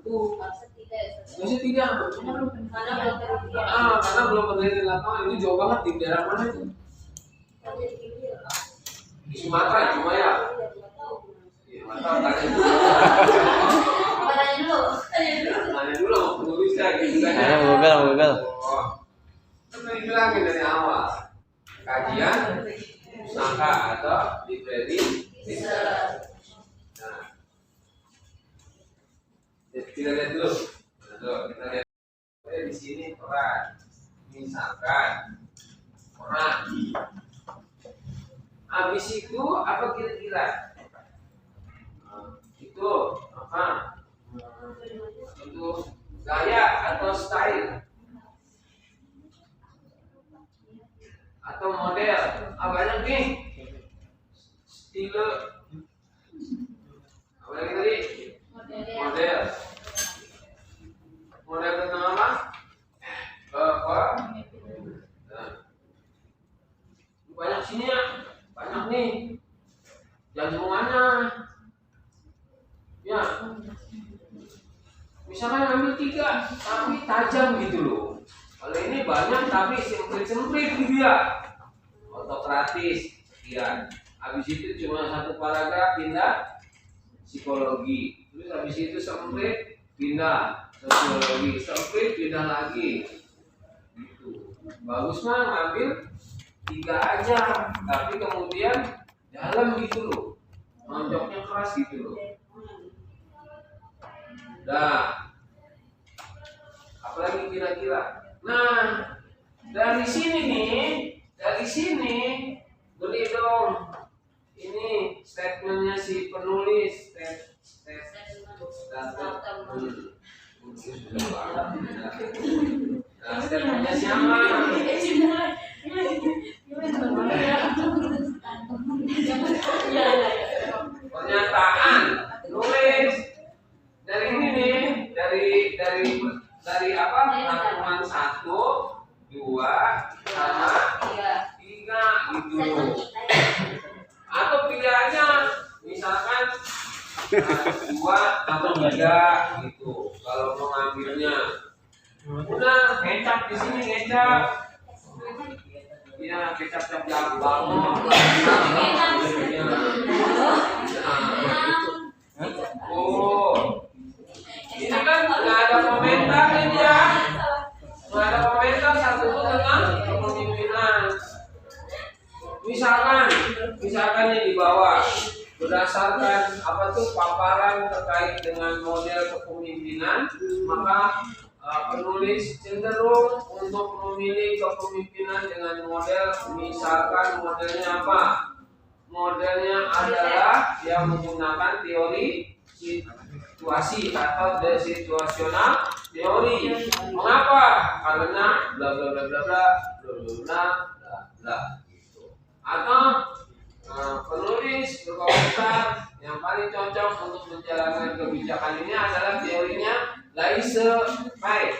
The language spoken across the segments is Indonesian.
itu. Maksudnya tidak, karena belum peneliti lapangan. Itu jauh banget di daerah mana itu? Di Sumatera cuma ya. Tanya dulu mau penulis gitu kan. Google. Kan dibilangin dari awal. Kajian sangka atau library research. Nah, kita lihat dulu. Kita lihat di sini peran. Misalkan peran. Habis itu apa kira-kira? Itu apa? Itu gaya atau style atau model. Banyak nih style. Apa lagi tadi? Model tentang apa? Nah, banyak sini ya, banyak nih. Jangan semuanya. Ya, misalnya ambil 3 tapi tajam gitu loh. Kalau ini banyak tapi semprit gitu ya. Otokratis, sekian. Habis itu cuma 1 paragraf pindah psikologi. Terus habis itu semprit pindah sosiologi, semprit pindah lagi. Gitu. Bagus mah ngambil 3 aja, tapi kemudian dalam gitu loh. Nonjoknya keras gitu loh. Nah, apalagi kira-kira? Nah, dari sini beri dong. Ini statementnya si penulis. Nah, statementnya siapa? Pernyataan, nulis. Dari ini nih, dari apa? Rangkuman 1, 2, sama 3 gitu. Atau pilih aja, misalkan 2 atau 3 gitu. Kalau mau ngambilnya, udah kecap di sini kecap. Ya kecap bangun. Ini kan nggak ada komentar ini ya, nggak ada komentar satu tentang kepemimpinan. Misalkan yang di bawah berdasarkan apa tuh paparan terkait dengan model kepemimpinan, maka penulis cenderung untuk memilih kepemimpinan dengan model, misalkan modelnya apa? Modelnya adalah yang menggunakan teori situasi atau the situational teori. Mengapa? Karena bla bla bla bla bla bla bla bla gitu. Atau penulis berkomentar yang paling cocok untuk menjalankan kebijakan ini adalah teorinya Laissez-faire,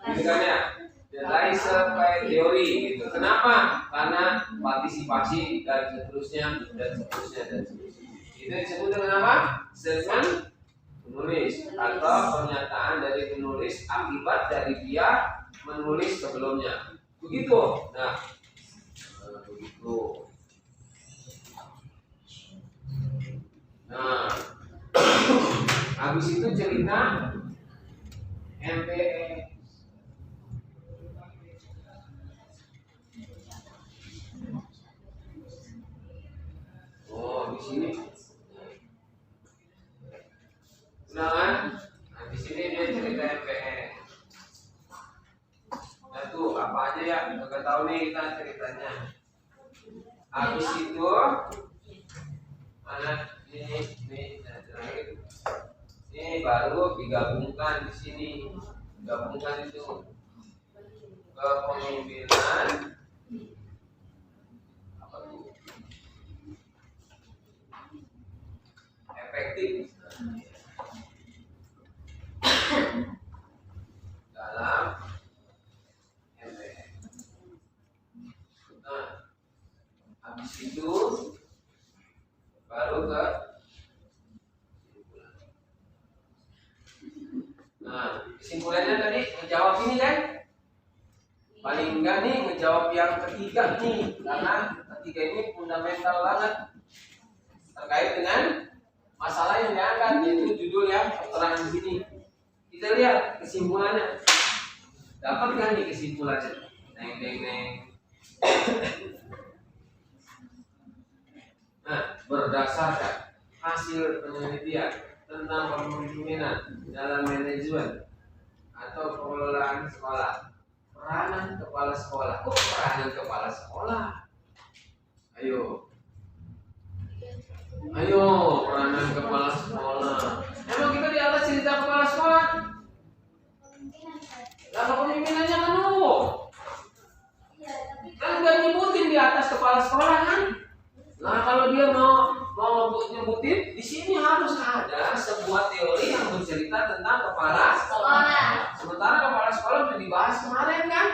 gitu kan ya? Laissez-faire teori gitu. Kenapa? Karena partisipasi dan seterusnya. Itu disebut dengan apa? Statement penulis atau pernyataan dari penulis akibat dari dia menulis sebelumnya. Begitu. Nah, begitu. Nah, habis itu cerita MPE. Oh, di sini. Nah kan, di sini dia cerita MPE. Nah tuh apa aja ya? Nggak tahu nih kita ceritanya. Habis itu, anak ini terakhir. Ini baru digabungkan di sini. Gabungkan itu kepemimpinan apa tuh? Efektif dalam MPE. Nah, habis itu baru ke Nah, kesimpulannya tadi menjawab ini kan? Paling enggak nih menjawab yang ketiga nih, karena ketiga ini fundamental banget terkait dengan masalah yang diangkat, yaitu judul yang tertera di sini. Kita lihat kesimpulannya. Dapat nggak nih kesimpulannya? Neng. Nah, berdasarkan hasil penelitian tentang kepemimpinan dalam manajemen atau pengelolaan sekolah, peranan kepala sekolah. Kok peranan kepala sekolah? Ayo, peranan kepala sekolah. Emang kita di atas cerita kepala sekolah? Lah kepemimpinannya kan kan nggak nyebutin di atas kepala sekolah kan? Nah kalau dia mau nyebutin, di sini harus ada sebuah teori yang bercerita tentang kepala sekolah. Sementara kepala sekolah sudah dibahas kemarin kan?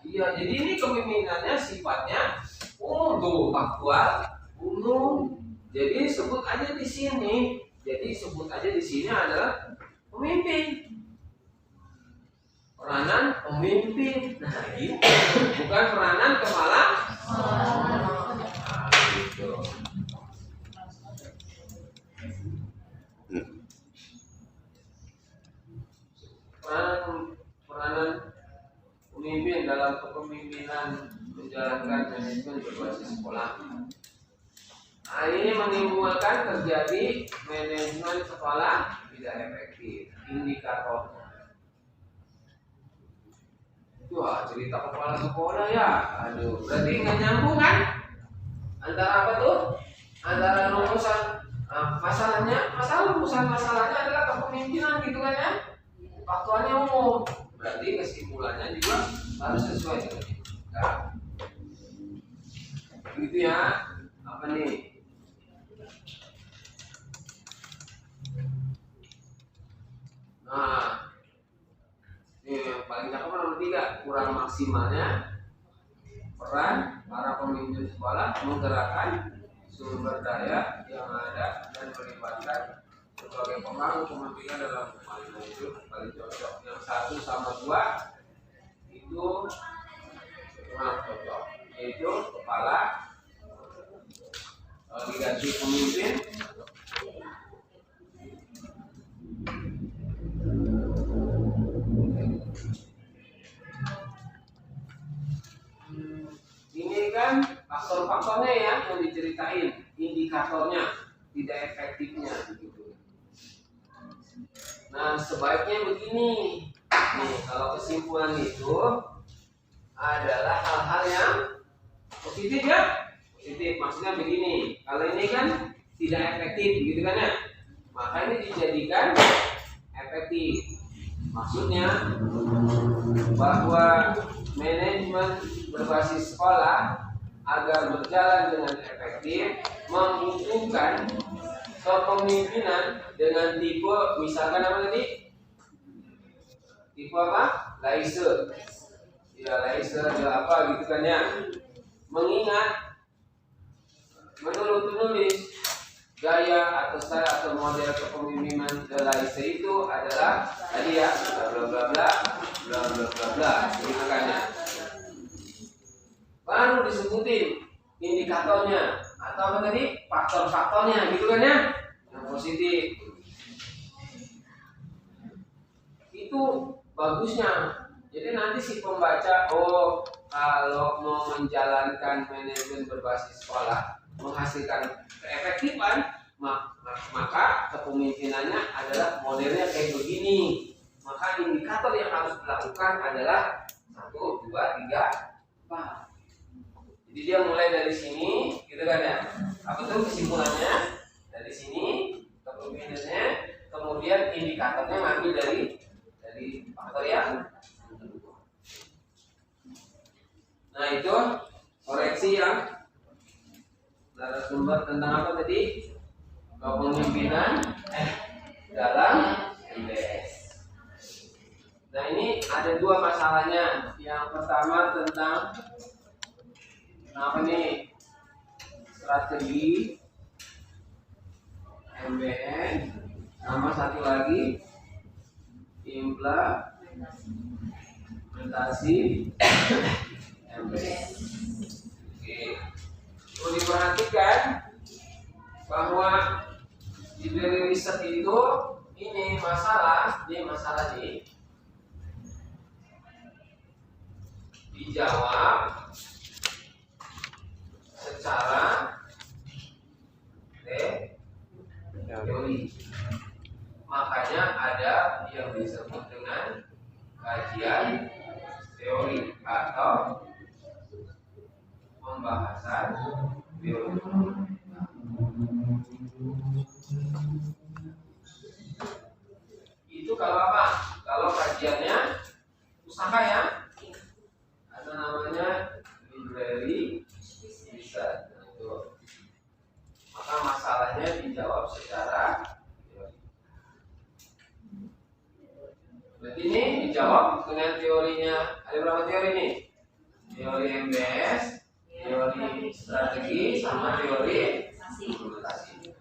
Iya. Jadi ini kepemimpinannya sifatnya umum, faktual, umum. Jadi sebut aja di sini. Adalah pemimpin. Peranan pemimpin. Nah, gitu. Bukan peranan kepala. Gitu. Peranan pemimpin dalam kepemimpinan menjalankan manajemen berbasis sekolah. Nah, ini menimbulkan terjadi manajemen sekolah tidak efektif. Indikatornya. Wah, cerita kepala sekolah ya. Aduh, berarti nggak nyambung kan? Antara apa tuh? Antara rumusan masalahnya adalah kepemimpinan gitu kan ya? Faktualnya umum. Berarti kesimpulannya juga harus sesuai dengan itu. Nah, begitu ya. Apa nih? Nah, ini yang paling cakep nomor 3, kurang maksimalnya peran para pemimpin sekolah menggerakkan sumber daya yang ada dan melibatkan sebagai pembangun kepentingan dalam kepemimpinan itu paling cocok. Yang 1 sama 2 itu kurang cocok, yaitu kepala diganti pemimpin. Ini kan faktor-faktornya ya yang diceritain, indikatornya, tidak efektifnya begitu. Nah, sebaiknya begini. Nih, kalau kesimpulan itu adalah hal-hal yang positif ya. Positif maksudnya begini. Kalau ini kan tidak efektif gitu kan ya. Maka ini dijadikan efektif. Maksudnya bahwa manajemen berbasis sekolah agar berjalan dengan efektif membutuhkan kepemimpinan dengan tipe, misalkan apa tadi? Tipe apa? Laise. Ya laise ya apa gitu kan ya. Mengingat menurut penulis gaya atau style atau model kepemimpinan laise itu adalah tadi ya bla bla bla bla bla bla bla gitu kan ya. Baru disebutin indikatornya atau apa tadi faktor-faktornya gitu kan ya yang positif. Itu bagusnya. Jadi nanti si pembaca kalau mau menjalankan manajemen berbasis sekolah menghasilkan keefektifan maka kepemimpinannya adalah modelnya kayak begini. Maka indikator yang harus dilakukan adalah 1, 2, 3, 4. Jadi dia mulai dari sini, gitu kan ya. Apa tuh kesimpulannya? Dari sini, kepemimpinannya, kemudian indikatornya ngambil dari faktor yang kedua. Nah itu koreksi yang narasumber tentang apa tadi? Kepemimpinan dalam MBS. Nah ini ada 2 masalahnya. Yang pertama tentang apa nih? Strategi MBN. Sama satu lagi implementasi MBS. Oke. Perlu diperhatikan bahwa di daily riset itu ini masalah nih dijawab secara teori. Makanya ada yang disebut dengan kajian teori atau pembahasan teori. Itu kalau apa? Kalau kajiannya usaha ya, ada namanya library research. Maka masalahnya dijawab secara teori. Berarti ini dijawab dengan teorinya. Ada berapa teori nih? Teori MBS, teori strategi, sama teori implementasi.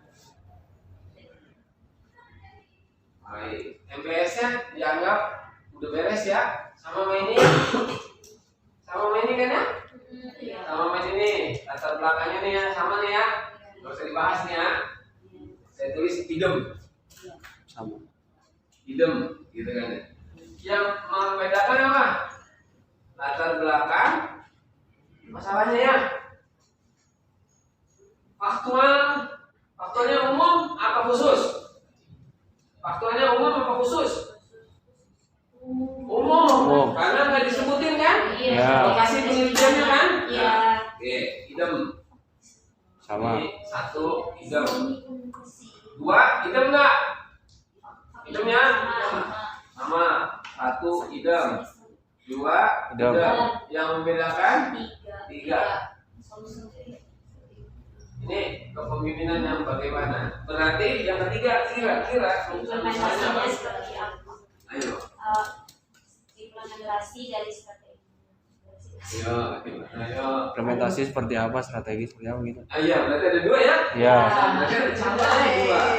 Baik, MBS-nya dianggap udah beres ya. Sama main ini kan ya? Sama main ini. Latar belakangnya nih ya, sama nih ya. Gak usah dibahas nih ya. Saya tulis idem. Sama. Idem, gitu kan ya. Yang membedakan apa? Latar belakang, masalahnya ya. Faktualnya umum apa khusus? Faktualnya umum apa khusus? Umum. Karena nggak disebutin kan? Iya. Lokasi penelitiannya kan? Iya. Oke, idem. Sama. Ini satu idem. Dua idem nggak? Idemnya sama. Satu idem. Dua Idem. Yang membedakan tiga. Ini kepemimpinan yang bagaimana? Berarti yang ketiga kira-kira Implementasinya seperti apa? Ayo. Implementasi dari strategi. Ayo. Implementasi seperti apa, strategi seperti apa gitu. Iya, berarti ada dua ya? Iya. Berarti ada contohnya dua. Nah,